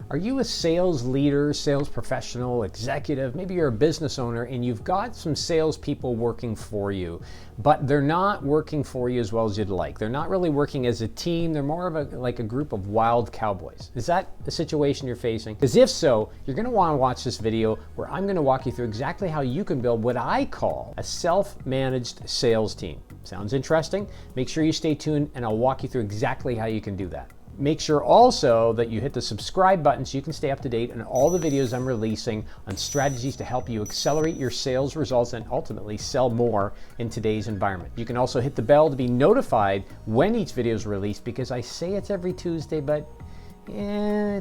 Are you a sales leader, sales professional, executive? Maybe you're a business owner and you've got some salespeople working for you, but they're not working for you as well as you'd like. They're not really working as a team. They're more of like a group of wild cowboys. Is that the situation you're facing? Because if so, you're going to want to watch this video where I'm going to walk you through exactly how you can build what I call a self-managed sales team. Sounds interesting? Make sure you stay tuned and I'll walk you through exactly how you can do that. Make sure also that you hit the subscribe button so you can stay up to date on all the videos I'm releasing on strategies to help you accelerate your sales results and ultimately sell more in today's environment. You can also hit the bell to be notified when each video is released, because I say it's every Tuesday, but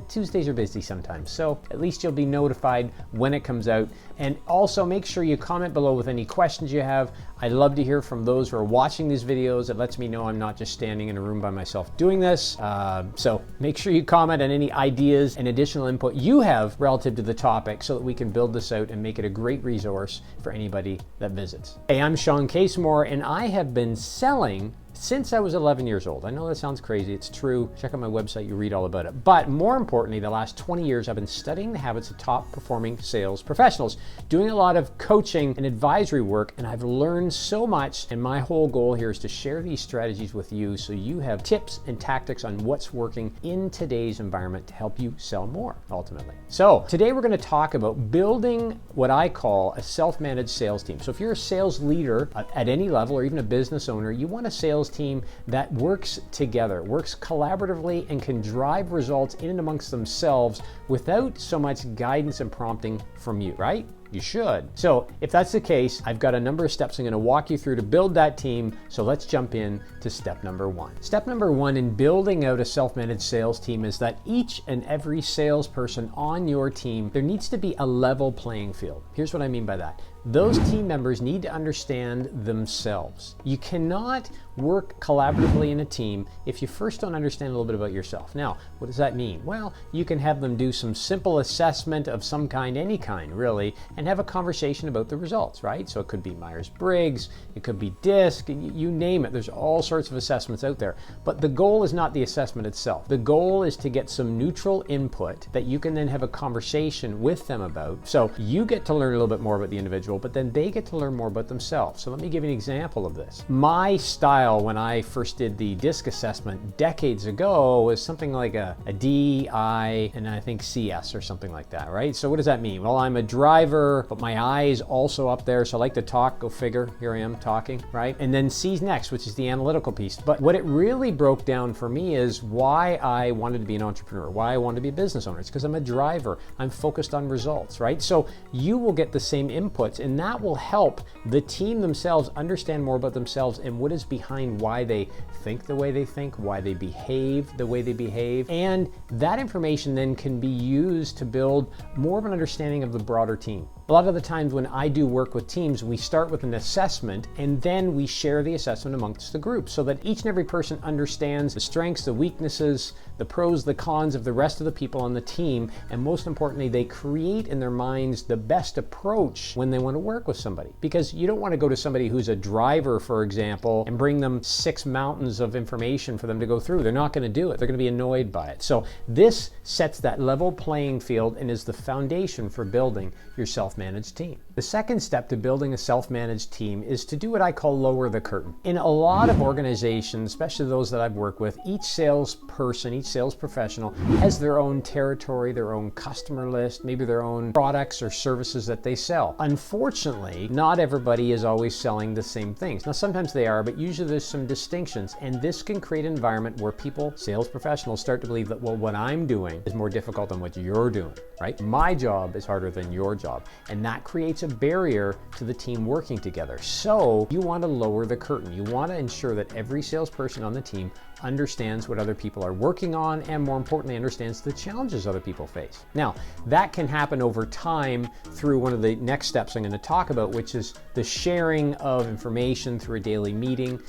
Tuesdays are busy sometimes, so at least you'll be notified when it comes out. And also make sure you comment below with any questions you have. I love to hear from those who are watching these videos. It lets me know I'm not just standing in a room by myself doing this. So make sure you comment on any ideas and additional input you have relative to the topic so that we can build this out and make it a great resource for anybody that visits. Hey, I'm Shawn Casemore and I have been selling since I was 11 years old. I know that sounds crazy, it's true. Check out my website, you read all about it. But more importantly, the last 20 years, I've been studying the habits of top performing sales professionals, doing a lot of coaching and advisory work, and I've learned so much. And my whole goal here is to share these strategies with you so you have tips and tactics on what's working in today's environment to help you sell more, ultimately. So today we're gonna talk about building what I call a self-managed sales team. So if you're a sales leader at any level or even a business owner, you want a sales team that works together, works collaboratively, and can drive results in and amongst themselves without so much guidance and prompting from you, right? You should. So if that's the case, I've got a number of steps I'm going to walk you through to build that team. So let's jump in to step number one. Step number one in building out a self-managed sales team is that each and every salesperson on your team, there needs to be a level playing field. Here's what I mean by that. Those team members need to understand themselves. You cannot work collaboratively in a team if you first don't understand a little bit about yourself. Now, what does that mean? Well, you can have them do some simple assessment of some kind, any kind really, and have a conversation about the results, right? So it could be Myers-Briggs, it could be DISC, you name it. There's all sorts of assessments out there. But the goal is not the assessment itself. The goal is to get some neutral input that you can then have a conversation with them about. So you get to learn a little bit more about the individual, but then they get to learn more about themselves. So let me give you an example of this. My style when I first did the DISC assessment decades ago was something like a D, I, and I think CS or something like that, right? So what does that mean? Well, I'm a driver, but my I is also up there, so I like to talk, go figure, here I am talking, right? And then C's next, which is the analytical piece. But what it really broke down for me is why I wanted to be an entrepreneur, why I wanted to be a business owner. It's because I'm a driver, I'm focused on results, right? So you will get the same inputs, and that will help the team themselves understand more about themselves and what is behind why they think the way they think, why they behave the way they behave. And that information then can be used to build more of an understanding of the broader team. A lot of the times when I do work with teams, we start with an assessment and then we share the assessment amongst the group so that each and every person understands the strengths, the weaknesses, the pros, the cons of the rest of the people on the team. And most importantly, they create in their minds the best approach when they want to work with somebody. Because you don't want to go to somebody who's a driver, for example, and bring them 6 mountains of information for them to go through. They're not going to do it. They're going to be annoyed by it. So this sets that level playing field and is the foundation for building your self-managed team. The second step to building a self-managed team is to do what I call lower the curtain. In a lot of organizations, especially those that I've worked with, each salesperson, each sales professional has their own territory, their own customer list, maybe their own products or services that they sell. Unfortunately, not everybody is always selling the same things. Now, sometimes they are, but usually there's some distinctions, and this can create an environment where people, sales professionals, start to believe that, well, what I'm doing is more difficult than what you're doing, right? My job is harder than your job, and that creates a barrier to the team working together. So you want to lower the curtain. You want to ensure that every salesperson on the team understands what other people are working on, and more importantly, understands the challenges other people face. Now, that can happen over time through one of the next steps I'm going to talk about, which is the sharing of information through a daily meeting.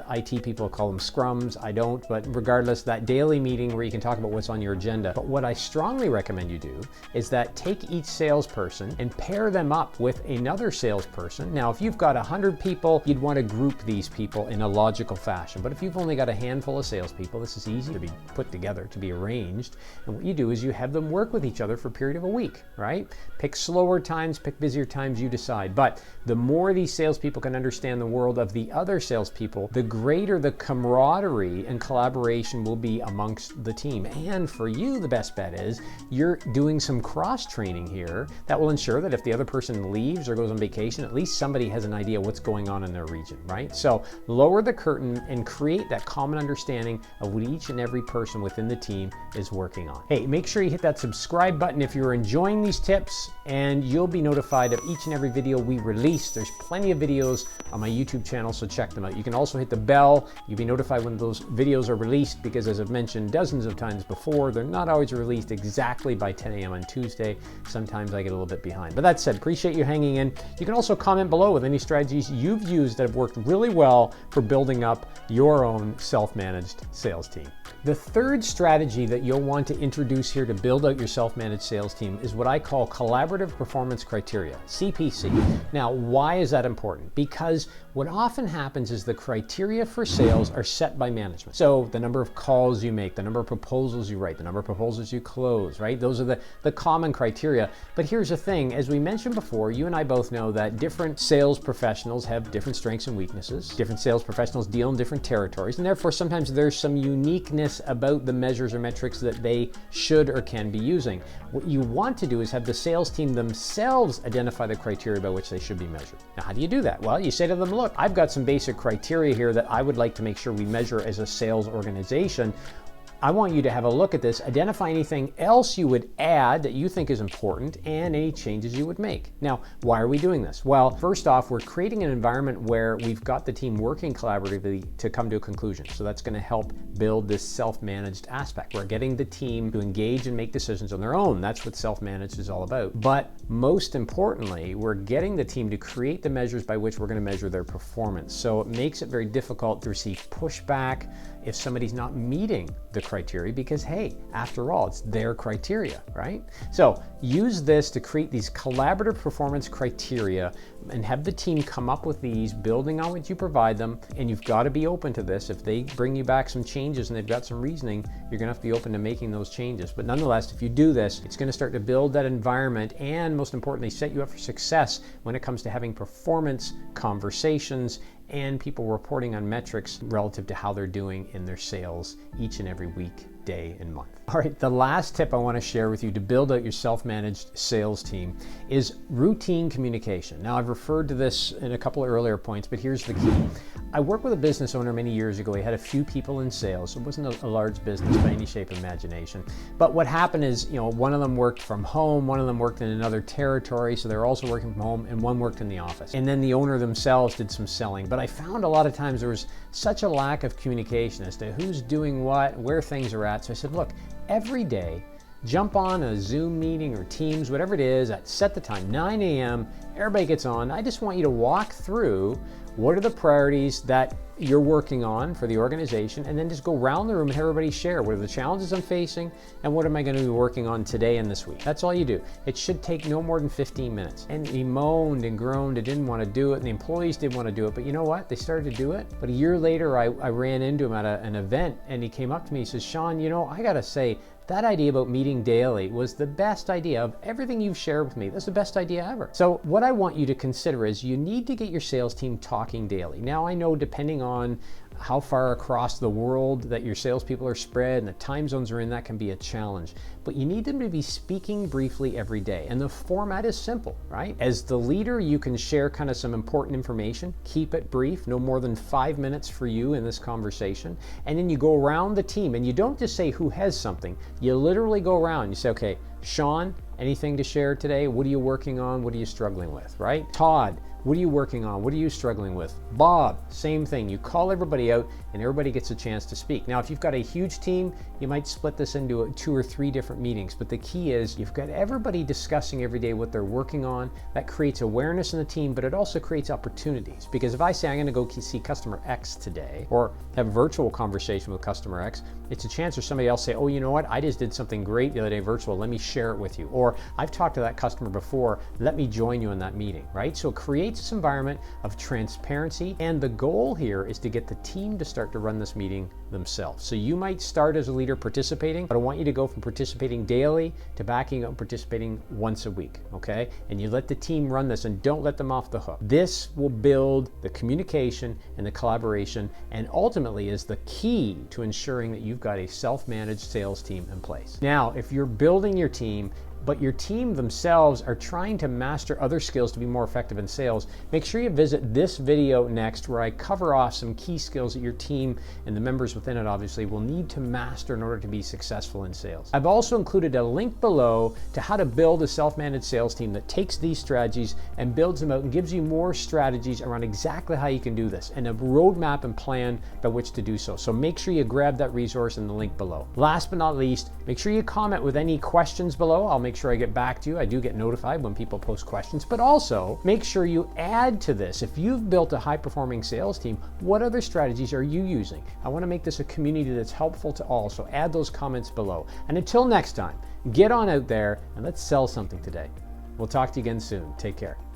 IT people call them scrums. I don't, but regardless, that daily meeting where you can talk about what's on your agenda. But what I strongly recommend you do is that take each salesperson and pair them up with another salesperson. Now, if you've got 100 people, you'd want to group these people in a logical fashion. But if you've only got a handful full of salespeople. This is easy to be put together, to be arranged. And what you do is you have them work with each other for a period of a week, right? Pick slower times, pick busier times, you decide. But the more these salespeople can understand the world of the other salespeople, the greater the camaraderie and collaboration will be amongst the team. And for you, the best bet is you're doing some cross-training here that will ensure that if the other person leaves or goes on vacation, at least somebody has an idea what's going on in their region, right? So lower the curtain and create that common understanding of what each and every person within the team is working on. Hey, make sure you hit that subscribe button if you're enjoying these tips, and you'll be notified of each and every video we release. There's plenty of videos on my YouTube channel, so check them out. You can also hit the bell. You'll be notified when those videos are released, because as I've mentioned dozens of times before, they're not always released exactly by 10 a.m. on Tuesday. Sometimes I get a little bit behind. But that said, appreciate you hanging in. You can also comment below with any strategies you've used that have worked really well for building up your own self-managed sales team. The third strategy that you'll want to introduce here to build out your self-managed sales team is what I call collaborative performance criteria, CPC. Now, why is that important? Because what often happens is the criteria for sales are set by management. So the number of calls you make, the number of proposals you write, the number of proposals you close, right? Those are the common criteria. But here's the thing, as we mentioned before, you and I both know that different sales professionals have different strengths and weaknesses. Different sales professionals deal in different territories, and therefore sometimes there's some uniqueness about the measures or metrics that they should or can be using. What you want to do is have the sales team themselves identify the criteria by which they should be measured. Now, how do you do that? Well, you say to them, look, I've got some basic criteria here that I would like to make sure we measure as a sales organization. I want you to have a look at this, identify anything else you would add that you think is important, and any changes you would make. Now, why are we doing this? Well, first off, we're creating an environment where we've got the team working collaboratively to come to a conclusion. So that's going to help build this self-managed aspect. We're getting the team to engage and make decisions on their own. That's what self-managed is all about. But most importantly, we're getting the team to create the measures by which we're going to measure their performance. So it makes it very difficult to receive pushback if somebody's not meeting the criteria, because hey, after all, it's their criteria, right? So use this to create these collaborative performance criteria and have the team come up with these, building on what you provide them. And you've got to be open to this. If they bring you back some changes and they've got some reasoning, you're gonna have to be open to making those changes. But nonetheless, if you do this, it's gonna start to build that environment, and most importantly, set you up for success when it comes to having performance conversations and people reporting on metrics relative to how they're doing in their sales each and every week, day, and month. All right, the last tip I want to share with you to build out your self-managed sales team is routine communication. Now, I've referred to this in a couple of earlier points, but here's the key. I worked with a business owner many years ago. He had a few people in sales. It wasn't a large business by any shape of imagination. But what happened is, one of them worked from home, one of them worked in another territory, so they were also working from home, and one worked in the office. And then the owner themselves did some selling. But I found a lot of times there was such a lack of communication as to who's doing what, where things are at. So I said, look, every day, jump on a Zoom meeting or Teams, whatever it is, set the time, 9 a.m., everybody gets on. I just want you to walk through what are the priorities that you're working on for the organization, and then just go around the room and have everybody share what are the challenges I'm facing and what am I going to be working on today and this week. That's all you do. It should take no more than 15 minutes. And he moaned and groaned and didn't want to do it, and the employees didn't want to do it, but you know what? They started to do it. But a year later, I ran into him at an event, and he came up to me, he says, Shawn, I got to say, that idea about meeting daily was the best idea of everything you've shared with me. That's the best idea ever. So what I want you to consider is you need to get your sales team talking daily. Now, I know depending on how far across the world that your salespeople are spread and the time zones are in, that can be a challenge. But you need them to be speaking briefly every day. And the format is simple, right? As the leader, you can share kind of some important information. Keep it brief, no more than 5 minutes for you in this conversation. And then you go around the team, and you don't just say who has something. You literally go around. You say, okay, Shawn, anything to share today? What are you working on? What are you struggling with, right? Todd, what are you working on? What are you struggling with? Bob, same thing. You call everybody out and everybody gets a chance to speak. Now, if you've got a huge team, you might split this into 2 or 3 different meetings, but the key is you've got everybody discussing every day what they're working on. That creates awareness in the team, but it also creates opportunities, because if I say I'm going to go see customer X today, or have a virtual conversation with customer X, it's a chance for somebody else to say, oh, you know what? I just did something great the other day virtual. Let me share it with you. Or I've talked to that customer before. Let me join you in that meeting, right? So create creates this environment of transparency, and the goal here is to get the team to start to run this meeting themselves. So you might start as a leader participating, but I want you to go from participating daily to backing up and participating once a week, okay? And you let the team run this and don't let them off the hook. This will build the communication and the collaboration, and ultimately is the key to ensuring that you've got a self-managed sales team in place. Now, if you're building your team, but your team themselves are trying to master other skills to be more effective in sales, make sure you visit this video next, where I cover off some key skills that your team and the members within it obviously will need to master in order to be successful in sales. I've also included a link below to how to build a self-managed sales team that takes these strategies and builds them out and gives you more strategies around exactly how you can do this, and a roadmap and plan by which to do so. So make sure you grab that resource in the link below. Last but not least, make sure you comment with any questions below. I'll make sure I get back to you. I do get notified when people post questions, but also make sure you add to this. If you've built a high-performing sales team, what other strategies are you using? I want to make this a community that's helpful to all, so add those comments below. And until next time, get on out there and let's sell something today. We'll talk to you again soon. Take care.